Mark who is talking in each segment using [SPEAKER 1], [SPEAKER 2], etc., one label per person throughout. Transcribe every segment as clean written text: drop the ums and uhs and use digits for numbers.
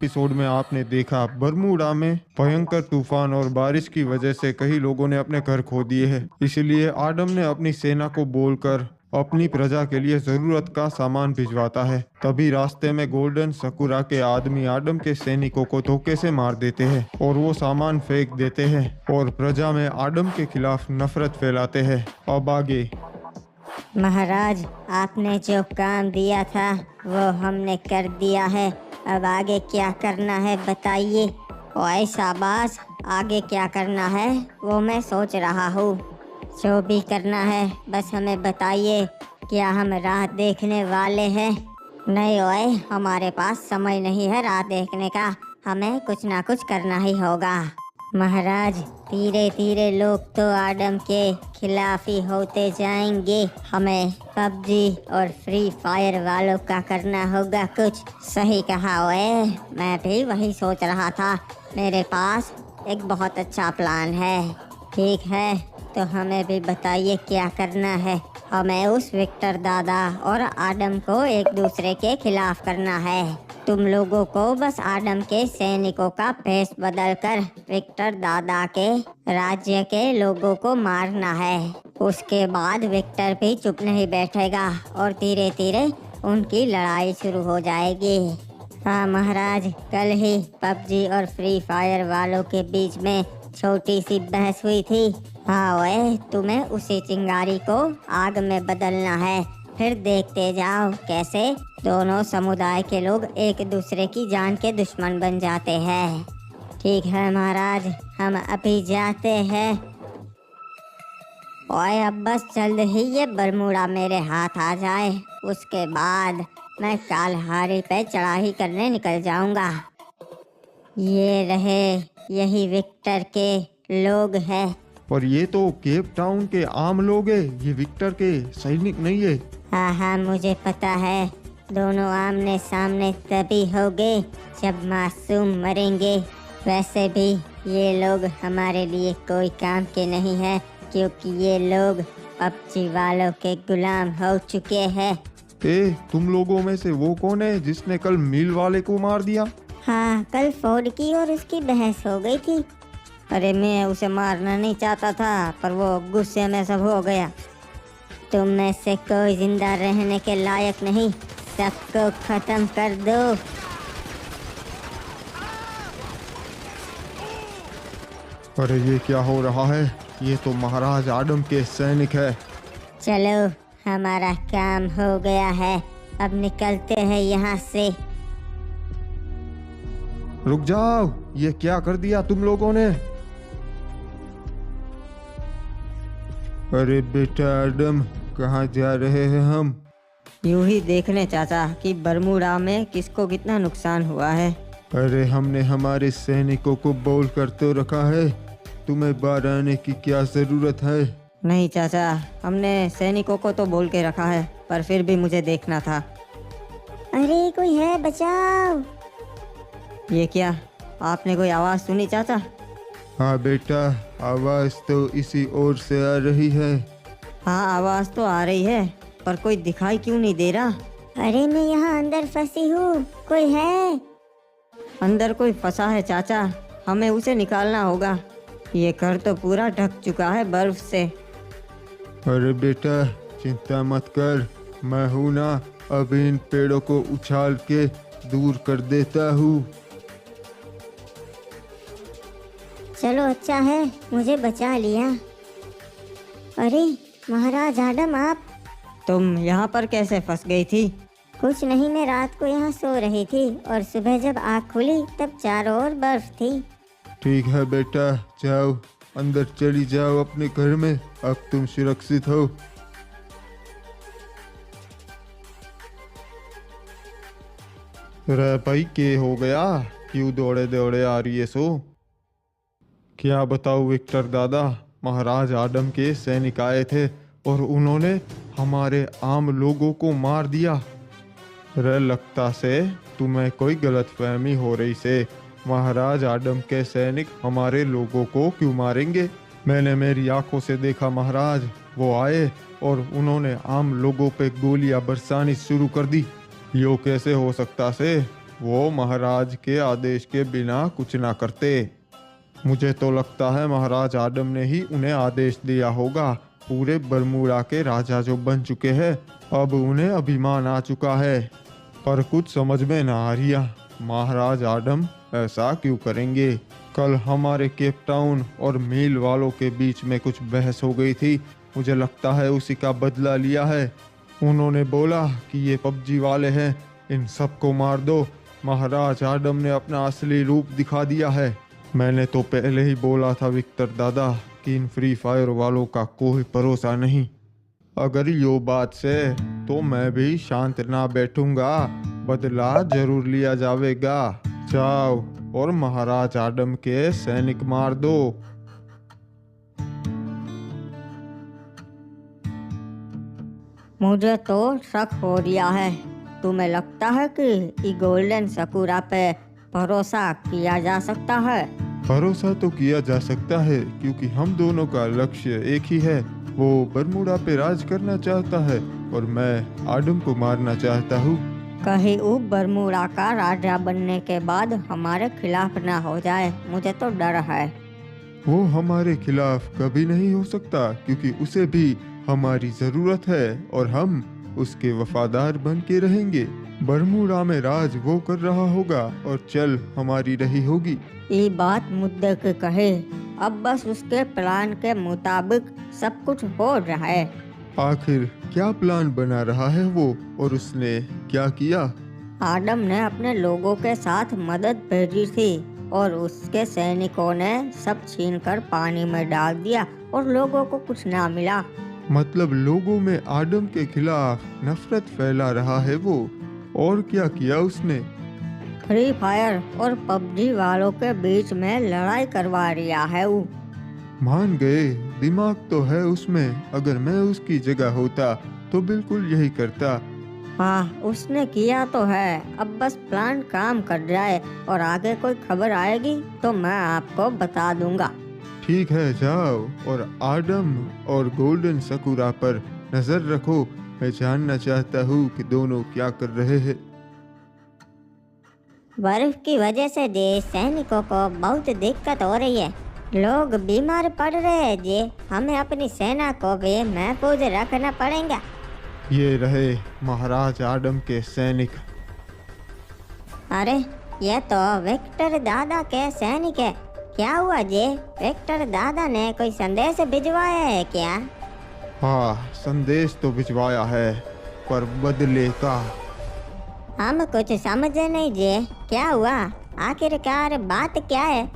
[SPEAKER 1] Episode में आपने देखा, बरमूडा में भयंकर तूफान और बारिश की वजह से कई लोगों ने अपने घर खो दिए हैं। इसलिए आडम ने अपनी सेना को बोलकर अपनी प्रजा के लिए जरूरत का सामान भिजवाता है। तभी रास्ते में गोल्डन सकुरा के आदमी आडम के सैनिकों को धोखे से मार देते हैं और वो सामान फेंक देते हैं और प्रजा में आडम के खिलाफ नफरत फैलाते हैं। अब आगे।
[SPEAKER 2] महाराज, आपने जो काम दिया था वो हमने कर दिया है। अब आगे क्या करना है बताइए। ओए शाबाश, आगे क्या करना है वो मैं सोच रहा हूँ। जो भी करना है बस हमें बताइए। क्या हम राह देखने वाले हैं? नहीं ओए, हमारे पास समय नहीं है राह देखने का। हमें कुछ ना कुछ करना ही होगा। महाराज, धीरे धीरे लोग तो आडम के खिलाफ ही होते जाएंगे। हमें पबजी और फ्री फायर वालों का करना होगा कुछ। सही कहा ओए, मैं भी वही सोच रहा था। मेरे पास एक बहुत अच्छा प्लान है। ठीक है, तो हमें भी बताइए क्या करना है। हमें उस विक्टर दादा और आडम को एक दूसरे के खिलाफ करना है। तुम लोगों को बस आडम के सैनिकों का भेष बदलकर विक्टर दादा के राज्य के लोगों को मारना है। उसके बाद विक्टर भी चुप नहीं बैठेगा और धीरे धीरे उनकी लड़ाई शुरू हो जाएगी। हाँ महाराज, कल ही पबजी और फ्री फायर वालों के बीच में छोटी सी बहस हुई थी। हाँ ओए, तुम्हें उसी चिंगारी को आग में बदलना है। फिर देखते जाओ कैसे दोनों समुदाय के लोग एक दूसरे की जान के दुश्मन बन जाते हैं। ठीक है महाराज, हम अभी जाते हैं। ओए, अब बस जल्द ही ये बरमूडा मेरे हाथ आ जाए, उसके बाद मैं कालहारी पे चढ़ाई करने निकल जाऊंगा। ये रहे, यही विक्टर के लोग हैं।
[SPEAKER 1] पर ये तो केप टाउन के आम लोग हैं, ये विक्टर के सैनिक नहीं है।
[SPEAKER 2] हाँ हाँ, मुझे पता है। दोनों आमने सामने तभी होंगे जब मासूम मरेंगे। वैसे भी ये लोग हमारे लिए कोई काम के नहीं हैं, क्योंकि ये लोग पबजी वालों के गुलाम हो चुके हैं।
[SPEAKER 1] तुम लोगों में से वो कौन है जिसने कल मिल वाले को मार दिया?
[SPEAKER 2] हाँ, कल फोर्ड की और उसकी बहस हो गई थी। अरे मैं उसे मारना नहीं चाहता था, पर वो गुस्से में सब हो गया। तुम में से कोई जिंदा रहने के लायक नहीं, सबको खत्म कर दो।
[SPEAKER 1] अरे ये क्या हो रहा है? ये तो महाराज आडम के सैनिक है।
[SPEAKER 2] चलो, हमारा काम हो गया है, अब निकलते हैं यहाँ से।
[SPEAKER 1] रुक जाओ, ये क्या कर दिया तुम लोगों ने? अरे बेटा आडम, कहाँ जा रहे हैं हम?
[SPEAKER 3] यूं ही देखने चाचा कि बरमूडा में किसको कितना नुकसान हुआ है।
[SPEAKER 1] अरे हमने हमारे सैनिकों को बोल कर तो रखा है, तुम्हें बाहर आने की क्या जरूरत है?
[SPEAKER 3] नहीं चाचा, हमने सैनिकों को तो बोल के रखा है, पर फिर भी मुझे देखना था।
[SPEAKER 2] अरे कोई है, बचाओ।
[SPEAKER 3] ये क्या, आपने कोई आवाज़ सुनी चाचा?
[SPEAKER 1] हाँ बेटा, आवाज तो इसी ओर से आ रही है।
[SPEAKER 3] हाँ, आवाज़ तो आ रही है, पर कोई दिखाई क्यों नहीं दे रहा?
[SPEAKER 2] अरे मैं यहाँ अंदर फंसी हूँ, कोई है?
[SPEAKER 3] अंदर कोई फंसा है चाचा, हमें उसे निकालना होगा। ये घर तो पूरा ढक चुका है बर्फ से।
[SPEAKER 1] अरे बेटा चिंता मत कर, मैं हूँ ना, अभी इन पेड़ों को उछाल के दूर कर देता हूँ।
[SPEAKER 2] चलो अच्छा है, मुझे बचा लिया। अरे महाराज आडम, आप?
[SPEAKER 3] तुम यहाँ पर कैसे फंस गई थी?
[SPEAKER 2] कुछ नहीं, मैं रात को यहाँ सो रही थी और सुबह जब आँख खुली तब चारों ओर बर्फ थी।
[SPEAKER 1] ठीक है बेटा, जाओ अंदर चली जाओ अपने घर में, अब तुम सुरक्षित हो। रे भाई, के हो गया? क्यों दौड़े दौड़े आ रही है सो? क्या बताऊँ विक्टर दादा, महाराज आडम के सैनिक आए थे और उन्होंने हमारे आम लोगों को मार दिया। रे लगता से तुम्हें कोई गलतफहमी हो रही से। महाराज आडम के सैनिक हमारे लोगों को क्यों मारेंगे? मैंने मेरी आंखों से देखा महाराज, वो आए और उन्होंने आम लोगों पे गोलियां बरसानी शुरू कर दी। यो कैसे हो सकता से? वो महाराज के आदेश के बिना कुछ ना करते। मुझे तो लगता है महाराज आडम ने ही उन्हें आदेश दिया होगा। पूरे बरमूडा के राजा जो बन चुके हैं, अब उन्हें अभिमान आ चुका है। पर कुछ समझ में ना आ रहा, महाराज आडम ऐसा क्यों करेंगे? कल हमारे केप टाउन और मील वालों के बीच में कुछ बहस हो गई थी, मुझे लगता है उसी का बदला लिया है। उन्होंने बोला कि ये पबजी वाले हैं, इन सबको मार दो। महाराज आडम ने अपना असली रूप दिखा दिया है। मैंने तो पहले ही बोला था विक्टर दादा कि इन फ्री फायर वालों का कोई भरोसा नहीं। अगर यो बात से तो मैं भी शांत ना बैठूंगा, बदला जरूर लिया जाएगा। जाओ और महाराज आडम के सैनिक मार दो।
[SPEAKER 3] मुझे तो शक हो रहा है। तुम्हें लगता है कि ये गोल्डन सकुरा पे भरोसा किया जा सकता है?
[SPEAKER 1] भरोसा तो किया जा सकता है, क्योंकि हम दोनों का लक्ष्य एक ही है। वो बरमूडा पे राज करना चाहता है और मैं आडम को मारना चाहता हूँ।
[SPEAKER 3] कहीं वो बरमूडा का राजा बनने के बाद हमारे खिलाफ ना हो जाए, मुझे तो डर है।
[SPEAKER 1] वो हमारे खिलाफ कभी नहीं हो सकता, क्योंकि उसे भी हमारी जरूरत है और हम उसके वफादार बन के रहेंगे। बरमूडा में राज वो कर रहा होगा और चल हमारी रही होगी।
[SPEAKER 3] ये बात मुद्दे के कहे, अब बस उसके प्लान के मुताबिक सब कुछ हो रहा है।
[SPEAKER 1] आखिर क्या प्लान बना रहा है वो, और उसने क्या किया?
[SPEAKER 3] आडम ने अपने लोगों के साथ मदद भेजी थी और उसके सैनिकों ने सब छीनकर पानी में डाल दिया और लोगों को कुछ ना मिला।
[SPEAKER 1] मतलब लोगों में आडम के खिलाफ नफरत फैला रहा है वो। और क्या किया उसने?
[SPEAKER 3] फ्री फायर और पबजी वालों के बीच में लड़ाई करवा रहा है वो।
[SPEAKER 1] मान गए, दिमाग तो है उसमें। अगर मैं उसकी जगह होता तो बिल्कुल यही करता।
[SPEAKER 3] हाँ, उसने किया तो है। अब बस प्लान काम कर जाए और आगे कोई खबर आएगी तो मैं आपको बता दूंगा।
[SPEAKER 1] ठीक है, जाओ और आडम और गोल्डन सकुरा पर नजर रखो। मैं जानना चाहता हूँ कि दोनों क्या कर रहे हैं।
[SPEAKER 2] बर्फ की वजह से जे सैनिकों को बहुत दिक्कत हो रही है। लोग बीमार पड़ रहे हैं जी। हमें अपनी सेना को भी महफूज रखना पड़ेगा।
[SPEAKER 1] ये रहे महाराज आडम के सैनिक।
[SPEAKER 2] अरे ये तो विक्टर दादा के सैनिक है। क्या हुआ जी? विक्टर दादा ने कोई संदेश भिजवाया है क्या?
[SPEAKER 1] हाँ, संदेश तो भिजवाया है, पर बदले का।
[SPEAKER 2] हम कुछ समझे नहीं जी। क्या हुआ? आखिरकार बात क्या है?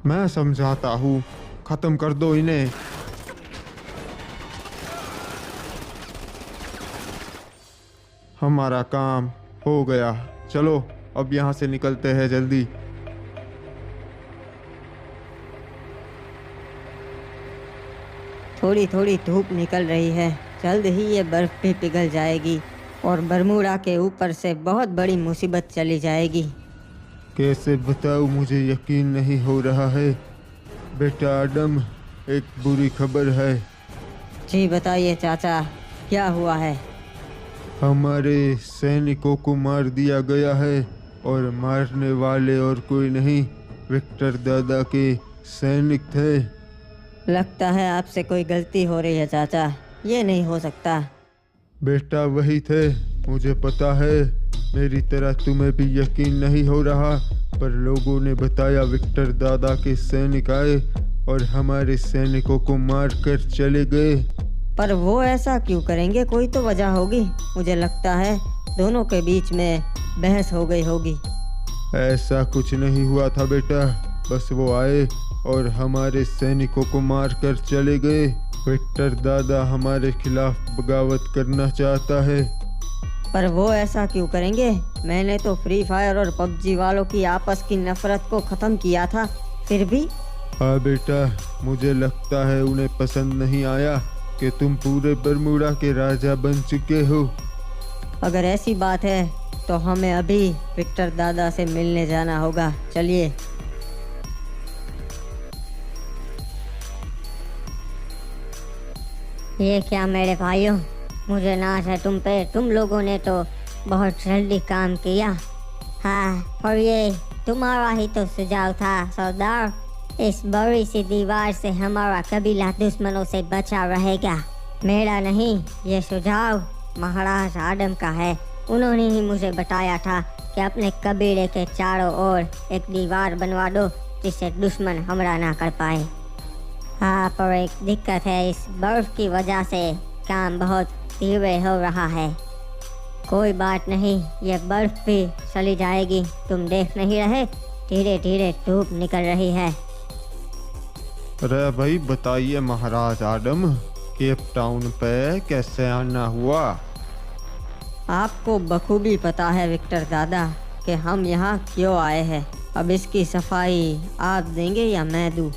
[SPEAKER 1] मैं समझाता हूँ, खत्म कर दो इन्हें। हमारा काम हो गया। चलो अब यहाँ से निकलते हैं जल्दी।
[SPEAKER 3] थोड़ी थोड़ी धूप निकल रही है, जल्द ही ये बर्फ भी पिघल जाएगी और बरमूडा के ऊपर से बहुत बड़ी मुसीबत चली जाएगी।
[SPEAKER 1] कैसे बताऊँ, मुझे यकीन नहीं हो रहा है। बेटा आडम, एक बुरी खबर है।
[SPEAKER 3] जी बताइए चाचा, क्या हुआ है?
[SPEAKER 1] हमारे सैनिकों को मार दिया गया है, और मारने वाले और कोई नहीं, विक्टर दादा के सैनिक थे।
[SPEAKER 3] लगता है आपसे कोई गलती हो रही है चाचा, ये नहीं हो सकता।
[SPEAKER 1] बेटा वही थे, मुझे पता है। मेरी तरह तुम्हें भी यकीन नहीं हो रहा, पर लोगों ने बताया विक्टर दादा के सैनिक आए और हमारे सैनिकों को मार कर चले गए।
[SPEAKER 3] पर वो ऐसा क्यों करेंगे? कोई तो वजह होगी। मुझे लगता है दोनों के बीच में बहस हो गई होगी।
[SPEAKER 1] ऐसा कुछ नहीं हुआ था बेटा, बस वो आए और हमारे सैनिकों को मार कर चले गए। विक्टर दादा हमारे खिलाफ बगावत करना चाहता है।
[SPEAKER 3] पर वो ऐसा क्यों करेंगे? मैंने तो फ्री फायर और पबजी वालों की आपस की नफरत को ख़त्म किया था, फिर भी।
[SPEAKER 1] हाँ बेटा, मुझे लगता है उन्हें पसंद नहीं आया कि तुम पूरे बरमूडा के राजा बन चुके हो।
[SPEAKER 3] अगर ऐसी बात है तो हमें अभी विक्टर दादा से मिलने जाना होगा। चलिए।
[SPEAKER 2] ये क्या मेरे भाइयों, मुझे नाज है तुम पे। तुम लोगों ने तो बहुत जल्दी काम किया। हाँ, और ये तुम्हारा ही तो सुझाव था सरदार। इस बड़ी सी दीवार से हमारा कबीला दुश्मनों से बचा रहेगा। मेरा नहीं, ये सुझाव महाराज आदम का है। उन्होंने ही मुझे बताया था कि अपने कबीले के चारों ओर एक दीवार बनवा दो जिससे दुश्मन हमला ना कर पाए। हाँ, पर एक दिक्कत है, इस बर्फ की वजह से काम बहुत धीरे हो रहा है। कोई बात नहीं, ये बर्फ भी चली जाएगी। तुम देख नहीं रहे, धीरे धीरे धूप निकल रही है।
[SPEAKER 1] अरे भाई बताइए महाराज आदम, केप टाउन पे कैसे आना हुआ?
[SPEAKER 3] आपको बखूबी पता है विक्टर दादा कि हम यहाँ क्यों आए हैं। अब इसकी सफाई आप देंगे या मैं दूँ?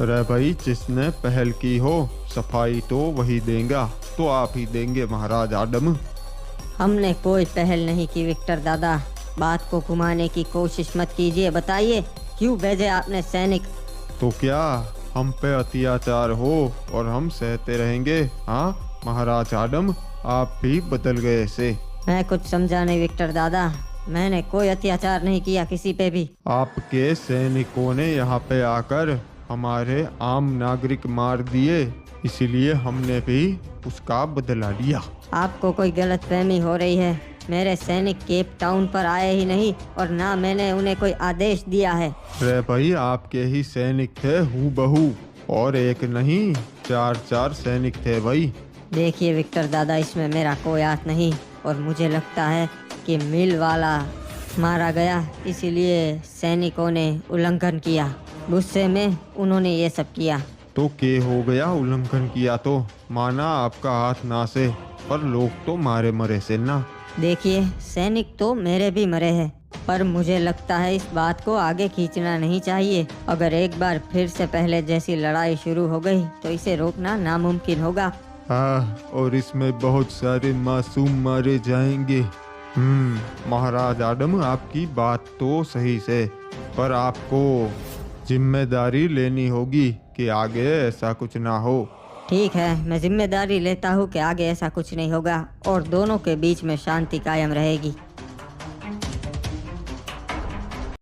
[SPEAKER 1] अरे भाई जिसने पहल की हो सफाई तो वही देगा, तो आप ही देंगे महाराज आदम।
[SPEAKER 3] हमने कोई पहल नहीं की विक्टर दादा, बात को घुमाने की कोशिश मत कीजिए। बताइए क्यों भेजे आपने सैनिक?
[SPEAKER 1] तो क्या हम पे अत्याचार हो और हम सहते रहेंगे? हाँ महाराज आदम, आप भी बदल गए से।
[SPEAKER 3] मैं कुछ समझा नहीं विक्टर दादा, मैंने कोई अत्याचार नहीं किया किसी पे भी।
[SPEAKER 1] आपके सैनिकों ने यहाँ पे आकर हमारे आम नागरिक मार दिए, इसीलिए हमने भी उसका बदला लिया।
[SPEAKER 3] आपको कोई गलतफहमी हो रही है। मेरे सैनिक केप टाउन पर आए ही नहीं और ना मैंने उन्हें कोई आदेश दिया है।
[SPEAKER 1] रे भाई आपके ही सैनिक थे हूबहू, और एक नहीं 4 सैनिक थे भाई।
[SPEAKER 3] देखिए विक्टर दादा, इसमें मेरा कोई हाथ नहीं और मुझे लगता है कि मिल वाला मारा गया, इसीलिए सैनिकों ने उल्लंघन किया। गुस्से में उन्होंने ये सब किया।
[SPEAKER 1] तो के हो गया उल्लंघन किया तो माना आपका हाथ ना से, पर लोग तो मारे मरे से ना।
[SPEAKER 3] देखिए सैनिक तो मेरे भी मरे हैं, पर मुझे लगता है इस बात को आगे खींचना नहीं चाहिए। अगर एक बार फिर से पहले जैसी लड़ाई शुरू हो गई तो इसे रोकना नामुमकिन होगा।
[SPEAKER 1] हाँ, और इसमें बहुत सारे मासूम मारे जाएंगे। महाराज आदम आपकी बात तो सही से, पर आपको जिम्मेदारी लेनी होगी कि आगे ऐसा कुछ ना हो।
[SPEAKER 3] ठीक है, मैं जिम्मेदारी लेता हूँ कि आगे ऐसा कुछ नहीं होगा और दोनों के बीच में शांति कायम रहेगी।